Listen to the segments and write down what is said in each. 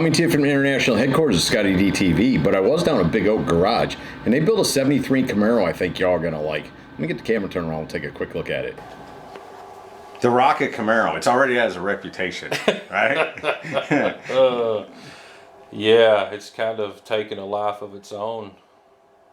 Coming to you from international headquarters of ScottieDTV, but I was down at Big Oak Garage, and they built a 73 Camaro I think y'all are going to like. Let me get the camera turned around and take a quick look at it. The Rocket Camaro, it already has a reputation, right? Yeah, it's kind of taken a life of its own.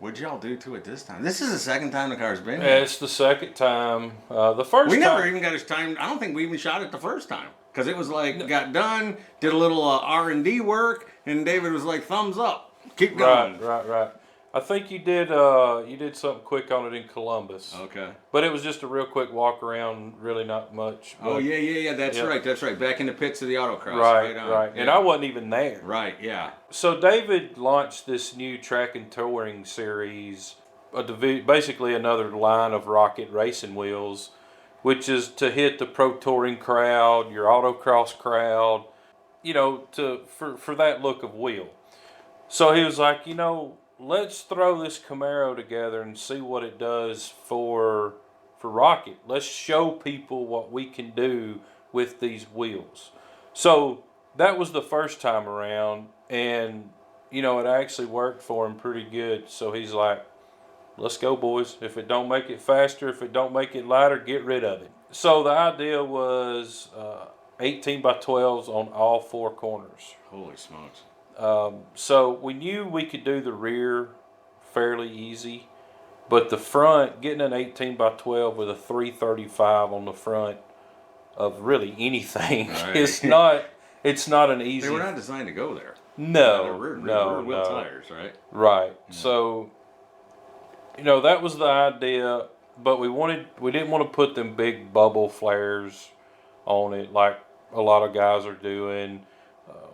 What'd y'all do to it this time? This is the second time the car's been here. Yeah, it's the second time. The first we time... never even got his time. I don't think we even shot it the first time. Because it was like, got done, did a little R&D work, and David was like, thumbs up. Keep going. Right. I think you did something quick on it in Columbus. Okay. But it was just a real quick walk around, really not much. Oh, yeah, that's right. Back in the pits of the autocross. Right. Yeah. And I wasn't even there. Right, yeah. So David launched this new track and touring series, basically another line of Rocket racing wheels, which is to hit the pro touring crowd, your autocross crowd, for that look of wheel. So he was like, let's throw this Camaro together and see what it does for Rocket. Let's show people what we can do with these wheels. So that was the first time around, and it actually worked for him pretty good. So he's like, let's go, boys. If it don't make it faster, if it don't make it lighter, get rid of it. So the idea was 18 by 12s on all four corners. Holy smokes. So we knew we could do the rear fairly easy, but the front, getting an 18 by 12 with a 335 on the front of really anything, right. it's not an easy. They were not designed to go there. No, rear wheel tires, right? Right. Yeah. So, that was the idea, but we didn't want to put them big bubble flares on it like a lot of guys are doing.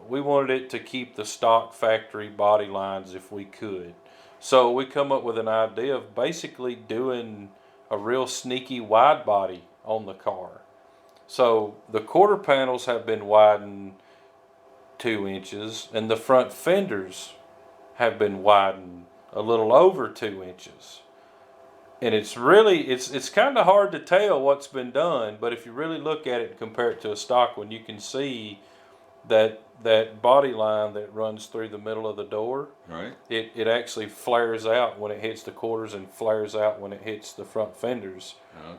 We wanted it to keep the stock factory body lines if we could. So we come up with an idea of basically doing a real sneaky wide body on the car. So the quarter panels have been widened 2 inches, and the front fenders have been widened a little over 2 inches. And it's kind of hard to tell what's been done, but if you really look at it and compare it to a stock one, you can see that body line that runs through the middle of the door, right? It actually flares out when it hits the quarters and flares out when it hits the front fenders.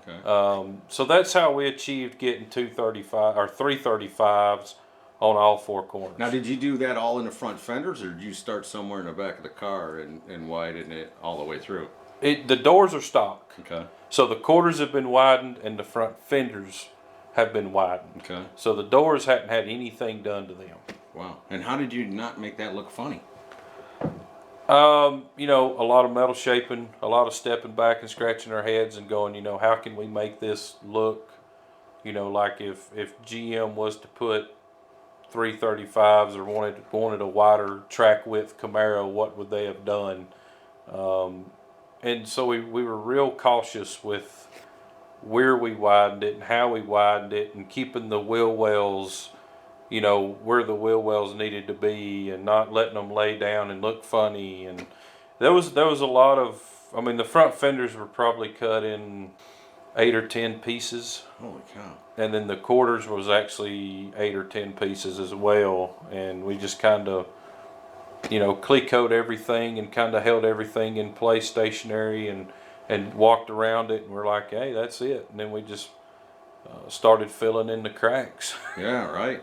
Okay. So that's how we achieved getting 235 or 335s on all four corners. Now, did you do that all in the front fenders, or did you start somewhere in the back of the car and widen it all the way through? The doors are stock. Okay. So the quarters have been widened and the front fenders have been widened. Okay. So the doors hadn't had anything done to them. Wow. And how did you not make that look funny? A lot of metal shaping, a lot of stepping back and scratching our heads and going, how can we make this look, like if GM was to put 335s or wanted a wider track width Camaro, what would they have done? And so we were real cautious with where we widened it and how we widened it, and keeping the wheel wells, where the wheel wells needed to be, and not letting them lay down and look funny. And there was a lot of, the front fenders were probably cut in 8 or 10 pieces. Holy cow. And then the quarters was actually 8 or 10 pieces as well. And we just kind of, Clecoat everything and kind of held everything in place stationary and walked around it, and we're like, hey, that's it. And then we just started filling in the cracks. Yeah, right.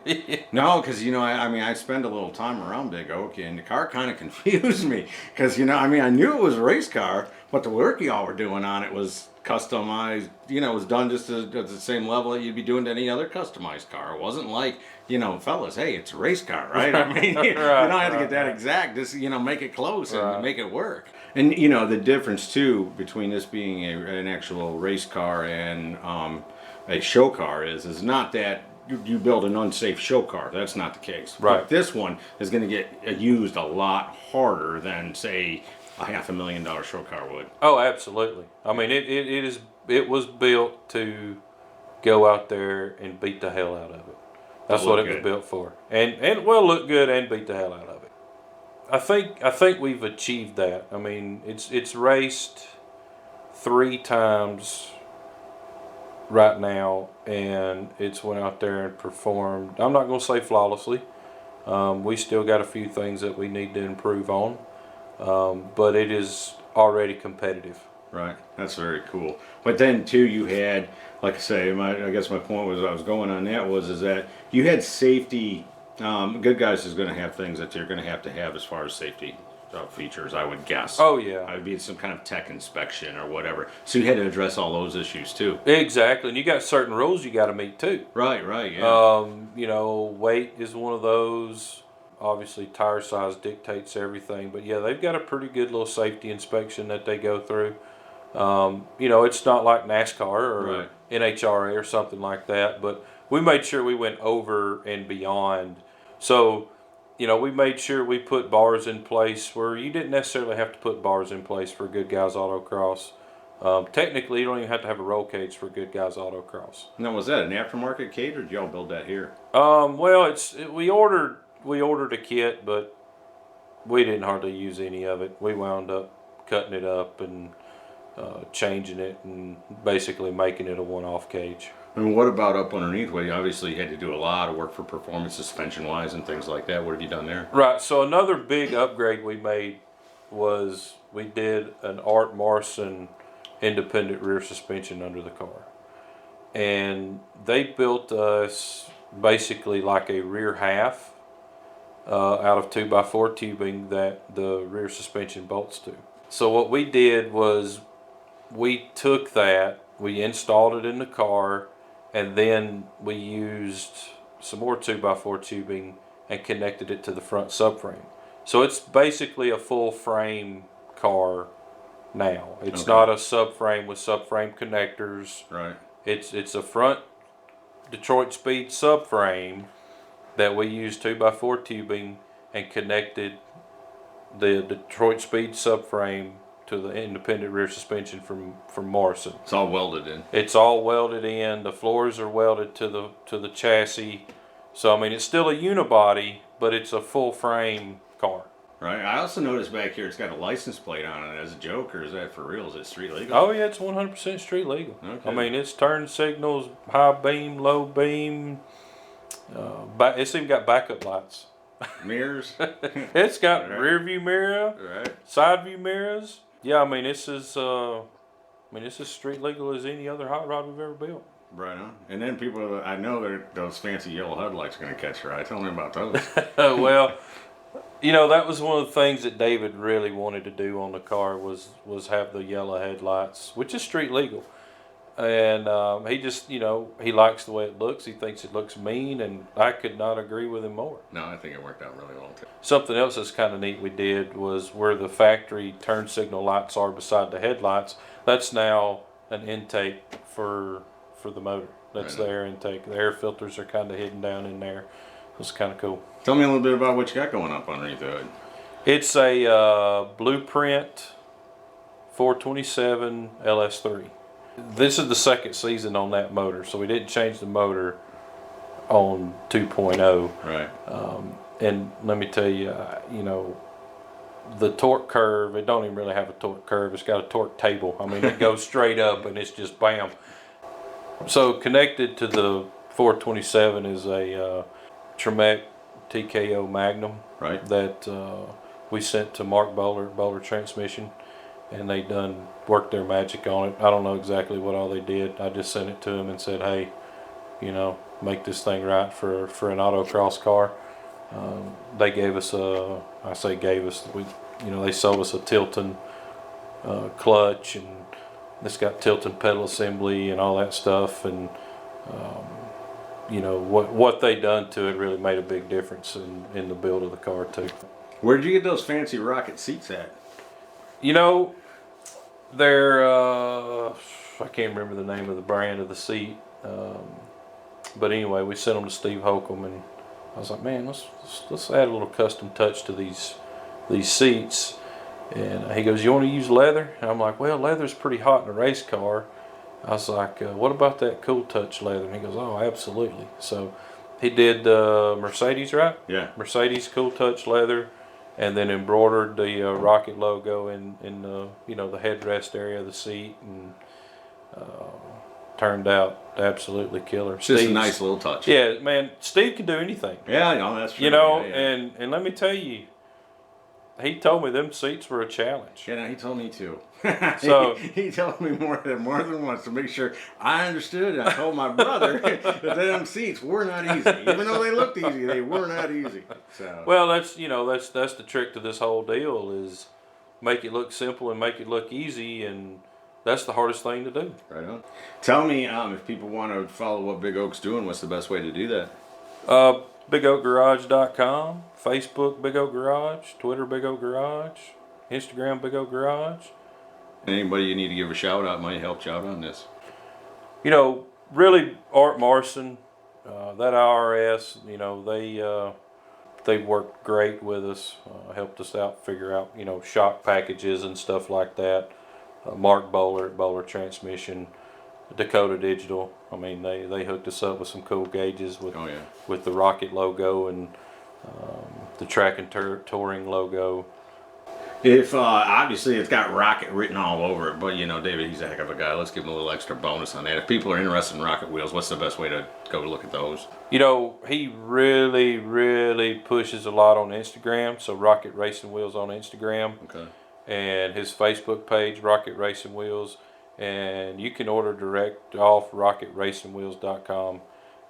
No, because, I spend a little time around Big Oak, and the car kind of confused me. Because, I knew it was a race car, but the work y'all were doing on it was customized, it was done just at the same level that you'd be doing to any other customized car. It wasn't like, fellas, hey, it's a race car, right? You don't have to get that exact, just, make it close and make it work. And, the difference, too, between this being an actual race car and a show car is not that you build an unsafe show car. That's not the case. Right. But this one is going to get used a lot harder than, say, a $500,000 show car would. Oh, absolutely. It was built to go out there and beat the hell out of it. That's what it was built for. And it will look good and beat the hell out of it. I think we've achieved that. It's raced 3 times right now, and it's went out there and performed. I'm not going to say flawlessly, We still got a few things that we need to improve on, but it is already competitive. Right. That's very cool. But then too, you had, like I say, I guess my point was I was going on that is that you had safety. Good Guys is going to have things that you're going to have as far as safety features, I would guess. Oh yeah. I'd be some kind of tech inspection or whatever. So you had to address all those issues too. Exactly, and you got certain rules you got to meet too. Right. Right. Yeah. You know, weight is one of those. Obviously, tire size dictates everything, but yeah, they've got a pretty good little safety inspection that they go through. You know, it's not like NASCAR or Right. NHRA or something like that, but we made sure we went over and beyond. So, you know, we made sure we put bars in place where you didn't necessarily have to put bars in place for Good Guys Autocross. Technically, you don't even have to have a roll cage for Good Guys Autocross. Now, was that an aftermarket cage, or did y'all build that here? Well, we ordered a kit, but we didn't hardly use any of it. We wound up cutting it up and changing it and basically making it a one-off cage. And what about up underneath? Well, you obviously had to do a lot of work for performance, suspension-wise, and things like that. What have you done there? Right. So another big upgrade we made was we did an Art Morrison independent rear suspension under the car, and they built us basically like a rear half out of 2x4 tubing that the rear suspension bolts to. So what we did was we took that, we installed it in the car, and then we used some more 2x4 tubing and connected it to the front subframe. So it's basically a full frame car now. It's not a subframe with subframe connectors. Right. It's a front Detroit Speed subframe that we used 2x4 tubing and connected the Detroit Speed subframe to the independent rear suspension from Morrison. It's all welded in. It's all welded in. The floors are welded to the chassis. So I mean, it's still a unibody, but it's a full frame car. Right. I also noticed back here it's got a license plate on it as a joke, or is that for real? Is it street legal? Oh yeah, it's 100% street legal. Okay. I mean, it's turn signals, high beam, low beam. It's even got backup lights. Mirrors. It's got Right. rear view mirror, Right. side view mirrors. Yeah, I mean this is street legal as any other hot rod we've ever built. Right on. And then people, I know those fancy yellow headlights going to catch your eye. Tell me about those. Well, you know, that was one of the things that David really wanted to do on the car was have the yellow headlights, which is street legal. And he just, you know, he likes the way it looks. He thinks it looks mean, and I could not agree with him more. No, I think it worked out really well too. Something else that's kind of neat we did was where the factory turn signal lights are beside the headlights. That's now an intake for the motor. That's Right. the air intake. The air filters are kind of hidden down in there. It's kind of cool. Tell me a little bit about what you got going up underneath the hood. It's a Blueprint 427 LS3. This is the second season on that motor, so we didn't change the motor on 2.0. Right. And let me tell you, you know, the torque curve, it don't even really have a torque curve. It's got a torque table. I mean, it goes straight up and it's just bam. So connected to the 427 is a Tremec TKO Magnum. Right. That we sent to Mark Bowler at Bowler Transmission, and they done worked their magic on it. I don't know exactly what all they did. I just sent it to them and said, hey, you know, make this thing right for an autocross car. They gave us they sold us a Tilton clutch, and it's got Tilton pedal assembly and all that stuff, and you know, what they done to it really made a big difference in the build of the car too. Where'd you get those fancy rocket seats at? You know, they're I can't remember the name of the brand of the seat, but anyway, we sent them to Steve Holcomb, and I was like, man, let's add a little custom touch to these seats. And he goes, you want to use leather? And I'm like, well, leather's pretty hot in a race car. I was like, what about that Cool Touch leather? And he goes, oh, absolutely. So he did Mercedes, right? Yeah. Mercedes Cool Touch leather, and then embroidered the Rocket logo in the, you know, the headrest area of the seat, and turned out absolutely killer. It's just a Steve's- nice little touch. Yeah, man, Steve can do anything. Yeah, no, that's true. You know, yeah. and let me tell you, he told me them seats were a challenge. Yeah, no, he told me too. So- he told me more than once to make sure I understood. And I told my brother that them seats were not easy, even though they looked easy. They were not easy. So Well, that's that's the trick to this whole deal is make it look simple and make it look easy, and that's the hardest thing to do. right on. Tell me, if people want to follow what Big Oak's doing, what's the best way to do that? BigOakGarage.com, Facebook Big Oak Garage, Twitter Big Oak Garage, Instagram Big Oak Garage. Anybody you need to give a shout out might help you out on this. You know, really, Art Morrison, that IRS, you know, they worked great with us, helped us out, figure out, you know, shock packages and stuff like that. Mark Bowler at Bowler Transmission, Dakota Digital. I mean, they hooked us up with some cool gauges with Oh, yeah. with the Rocket logo and the Track and Touring logo. If obviously it's got Rocket written all over it, but you know, David, he's a heck of a guy. Let's give him a little extra bonus on that. If people are interested in Rocket wheels, what's the best way to go look at those? You know, he really, really pushes a lot on Instagram. So Rocket Racing Wheels on Instagram. Okay. And his Facebook page, Rocket Racing Wheels. And you can order direct off rocketracingwheels.com.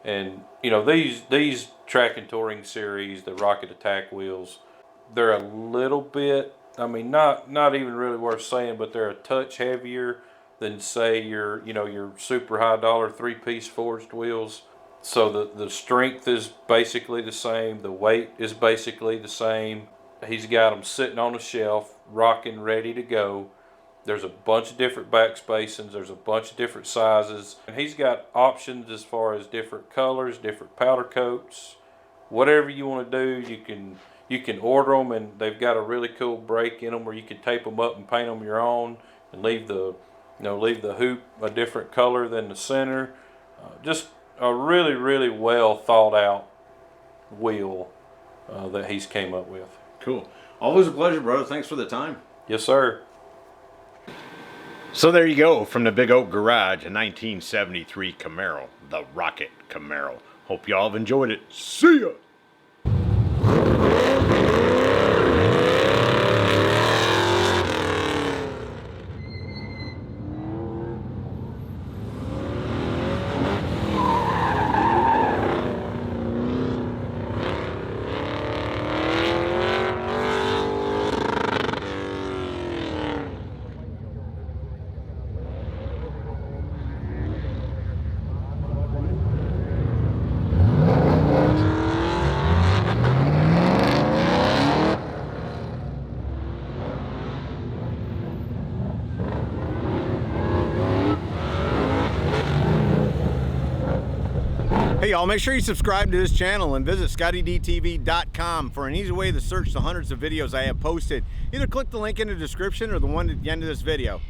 And, you know, these track and touring series, the Rocket Attack wheels, they're a little bit, I mean, not even really worth saying, but they're a touch heavier than, say, your super high dollar 3-piece forged wheels. So the strength is basically the same. The weight is basically the same. He's got them sitting on a shelf, rocking, ready to go. There's a bunch of different back spacings. There's a bunch of different sizes. And he's got options as far as different colors, different powder coats. Whatever you want to do, you can order them, and they've got a really cool break in them where you can tape them up and paint them your own, and leave the hoop a different color than the center. Just a really, really well thought out wheel that he's came up with. Cool. Always a pleasure, brother. Thanks for the time. Yes, sir. So there you go, from the Big Oak Garage, a 1973 Camaro, the Rocket Camaro. Hope y'all have enjoyed it. See ya! Hey y'all, make sure you subscribe to this channel and visit ScottieDTV.com for an easy way to search the hundreds of videos I have posted. Either click the link in the description or the one at the end of this video.